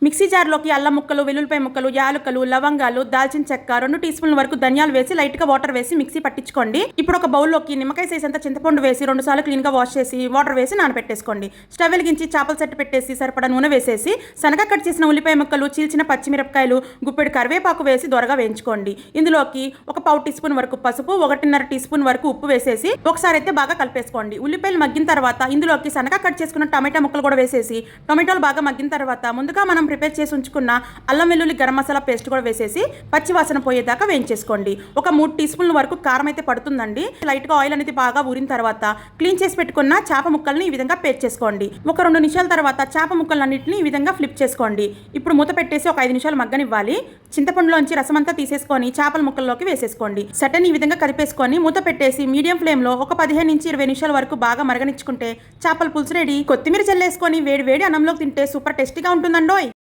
Mixie జార్లోకి అల్లం ముక్కలు, వెల్లుల్లిపాయ ముక్కలు, యాలకులు, లవంగాలు, దాల్చిన చెక్క, 2 టీ స్పూన్ల వరకు ధనియాలు వేసి లైట్ గా వాటర్ వేసి మిక్సీ పట్టించుకోండి. ఇప్పుడు ఒక బౌల్లోకి నిమ్మకాయ సైజ్ అంతా చింతపండు వేసి 2 సార్లు క్లీన్ గా వాష్ చేసి వాటర్ వేసి నానబెట్టేసుకోండి. స్టవ్ వెలిగించి చేపల సెట్ పెట్టేసి సరిపడా నూనె వేసేసి సన్నగా కట్ చేసిన ఉల్లిపాయ ముక్కలు, చీల్చిన పచ్చిమిరపకాయలు, గుప్పెడు కరివేపాకు వేసి దొరగా వేయించుకోండి. ఇందులోకి ఒక పావు టీ స్పూన్ వరకు పసుపు, 1.5 టీ స్పూన్ వరకు ఉప్పు వేసేసి ఒకసారి అయితే బాగా కలిపేసుకోండి. ఉల్లిపాయలు మగ్గిన తర్వాత ఇందులోకి సన్నగా కట్ చేసుకున్న టమాటా ముక్కలు కూడా వేసేసి టొమాటోలు బాగా మగ్గిన తర్వాత ముందుగా మనం ప్రిపేర్ చేసి ఉంచుకున్న అల్లం వెల్లుల్లి గరం మసాలా పేస్ట్ కూడా వేసేసి పచ్చి వాసన పోయేదాకా వేయించేసుకోండి. ఒక 3 టీ స్పూన్ల వరకు కారం అయితే పడుతుందండి. లైట్ గా ఆయిల్ అనేది బాగా ఊరిన తర్వాత క్లీన్ చేసి పెట్టుకున్న చేప ముక్కల్ని ఈ విధంగా పేస్ట్ చేసుకోండి. ఒక 2 నిమిషాల తర్వాత చేప ముక్కలన్నింటినీ ఈ విధంగా ఫ్లిప్ చేసుకోండి. ఇప్పుడు మూత పెట్టేసి ఒక 5 నిమిషాలు మగ్గనివ్వాలి. చింతపండులోంచి రసం అంతా తీసేసుకొని చేపల ముక్కల్లోకి వేసేసుకోండి. సెటని ఈ విధంగా కలిపేసుకొని మూత పెట్టేసి మీడియం ఫ్లేమ్ లో ఒక 15 నుంచి 20 నిమిషాల వరకు బాగా మరగనిచ్చుకుంటే చేపల పులుసు రెడీ. కొత్తిమీర చల్లేసుకొని వేడి వేడి అన్నంలోకి తింటే సూపర్ టేస్టీగా ఉంటుందండోయ్.